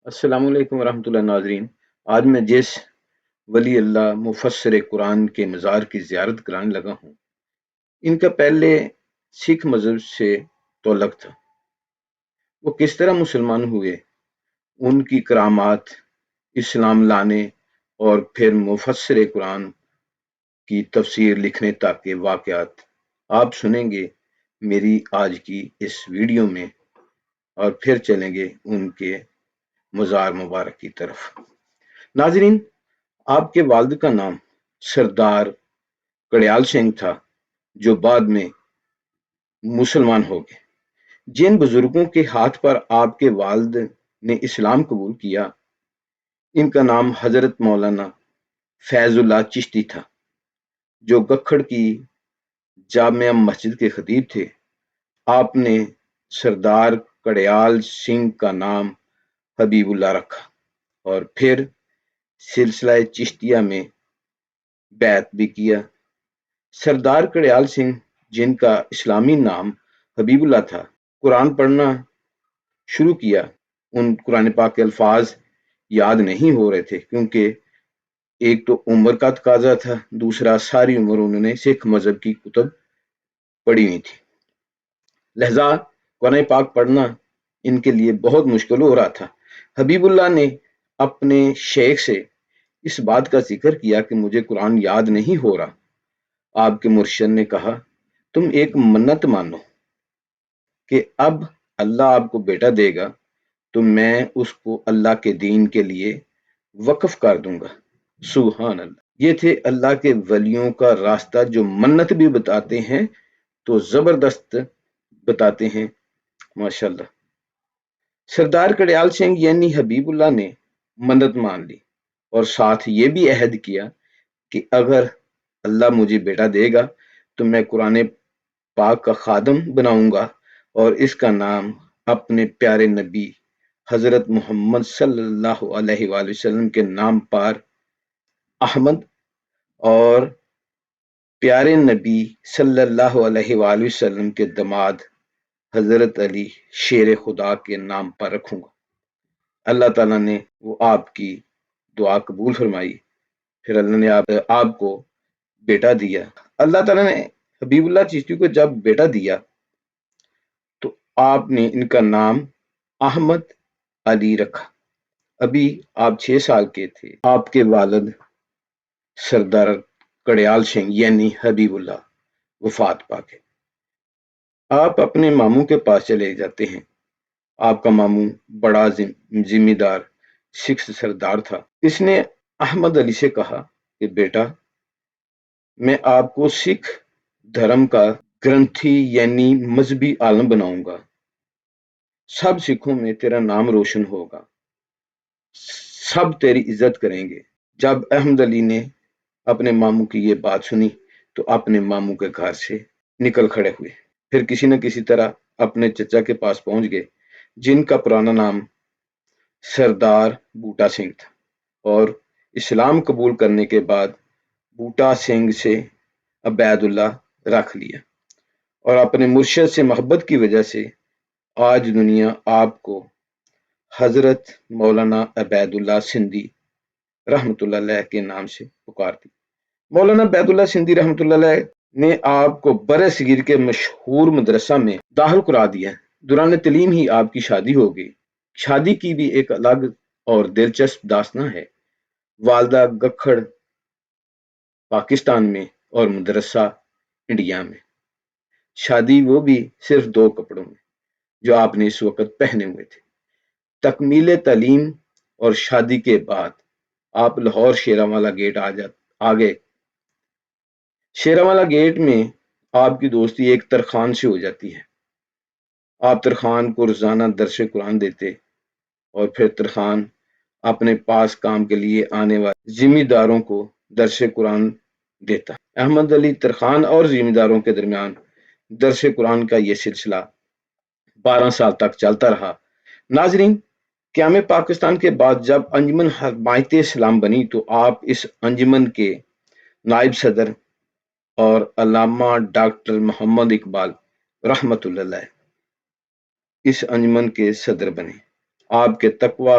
السلام علیکم ورحمۃ اللہ ناظرین۔ آج میں جس ولی اللہ مفسر قرآن کے مزار کی زیارت کرانے لگا ہوں، ان کا پہلے سکھ مذہب سے تعلق تھا۔ وہ کس طرح مسلمان ہوئے، ان کی کرامات، اسلام لانے اور پھر مفسر قرآن کی تفسیر لکھنے تک کے واقعات آپ سنیں گے میری آج کی اس ویڈیو میں، اور پھر چلیں گے ان کے مزار مبارک کی طرف۔ ناظرین، آپ کے والد کا نام سردار کڑیال سنگھ تھا، جو بعد میں مسلمان ہو گئے۔ جن بزرگوں کے ہاتھ پر آپ کے والد نے اسلام قبول کیا، ان کا نام حضرت مولانا فیض اللہ چشتی تھا، جو گکھڑ کی جامع مسجد کے خطیب تھے۔ آپ نے سردار کڑیال سنگھ کا نام حبیب اللہ رکھا اور پھر سلسلہ چشتیہ میں بیعت بھی کیا۔ سردار کڑیال سنگھ، جن کا اسلامی نام حبیب اللہ تھا، قرآن پڑھنا شروع کیا۔ ان قرآن پاک کے الفاظ یاد نہیں ہو رہے تھے، کیونکہ ایک تو عمر کا تقاضا تھا، دوسرا ساری عمر انہوں نے سکھ مذہب کی کتب پڑھی ہوئی تھی، لہذا قرآن پاک پڑھنا ان کے لیے بہت مشکل ہو رہا تھا۔ حبیب اللہ نے اپنے شیخ سے اس بات کا ذکر کیا کہ مجھے قرآن یاد نہیں ہو رہا۔ آپ کے مرشد نے کہا، تم ایک منت مانو کہ اب اللہ آپ کو بیٹا دے گا تو میں اس کو اللہ کے دین کے لیے وقف کر دوں گا۔ سبحان اللہ! یہ تھے اللہ کے ولیوں کا راستہ، جو منت بھی بتاتے ہیں تو زبردست بتاتے ہیں، ماشاءاللہ۔ سردار کڑیال سنگھ یعنی حبیب اللہ نے منت مان لی اور ساتھ یہ بھی عہد کیا کہ اگر اللہ مجھے بیٹا دے گا تو میں قرآن پاک کا خادم بناؤں گا، اور اس کا نام اپنے پیارے نبی حضرت محمد صلی اللہ علیہ وآلہ وسلم کے نام پر احمد، اور پیارے نبی صلی اللہ علیہ وآلہ وسلم کے داماد حضرت علی شیر خدا کے نام پر رکھوں گا۔ اللہ تعالیٰ نے وہ آپ کی دعا قبول فرمائی، پھر اللہ نے آپ کو بیٹا دیا۔ اللہ تعالیٰ نے حبیب اللہ چشتی کو جب بیٹا دیا تو آپ نے ان کا نام احمد علی رکھا۔ ابھی آپ 6 سال کے تھے، آپ کے والد سردار کڑیال سنگھ یعنی حبیب اللہ وفات پا گئے۔ آپ اپنے ماموں کے پاس چلے جاتے ہیں۔ آپ کا ماموں بڑا ذمہ دار سکھ سردار تھا۔ اس نے احمد علی سے کہا کہ بیٹا، میں آپ کو سکھ دھرم کا گرنتھی یعنی مذہبی عالم بناؤں گا، سب سکھوں میں تیرا نام روشن ہوگا، سب تیری عزت کریں گے۔ جب احمد علی نے اپنے ماموں کی یہ بات سنی تو اپنے ماموں کے گھر سے نکل کھڑے ہوئے، پھر کسی نہ کسی طرح اپنے چچا کے پاس پہنچ گئے، جن کا پرانا نام سردار بوٹا سنگھ تھا، اور اسلام قبول کرنے کے بعد بوٹا سنگھ سے عبید اللہ رکھ لیا، اور اپنے مرشد سے محبت کی وجہ سے آج دنیا آپ کو حضرت مولانا عبید اللہ سندھی رحمۃ اللہ علیہ کے نام سے پکارتی۔ مولانا عبید اللہ سندھی رحمۃ اللہ علیہ نے آپ کو برِ صغیر کے مشہور مدرسہ میں داخل کرا دیا۔ دوران تعلیم ہی آپ کی شادی ہو گئی۔ شادی کی بھی ایک الگ اور دلچسپ داستان ہے۔ والدہ گکھڑ پاکستان میں اور مدرسہ انڈیا میں۔ شادی وہ بھی صرف 2 کپڑوں میں جو آپ نے اس وقت پہنے ہوئے تھے۔ تکمیل تعلیم اور شادی کے بعد آپ لاہور شیراوالا گیٹ آ گئے۔ شیراوالا گیٹ میں آپ کی دوستی ایک ترخان سے ہو جاتی ہے۔ آپ ترخان کو روزانہ درس قرآن دیتے، اور پھر ترخان اپنے پاس کام کے لیے آنے والے ذمہ داروں کو درس قرآن دیتا۔ احمد علی ترخان اور ذمہ داروں کے درمیان درس قرآن کا یہ سلسلہ 12 سال تک چلتا رہا۔ ناظرین، قیام پاکستان کے بعد جب انجمن حمایت اسلام بنی تو آپ اس انجمن کے نائب صدر اور علامہ ڈاکٹر محمد اقبال رحمۃ اللہ علیہ اس انجمن کے صدر بنے۔ آپ کے تقوی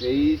23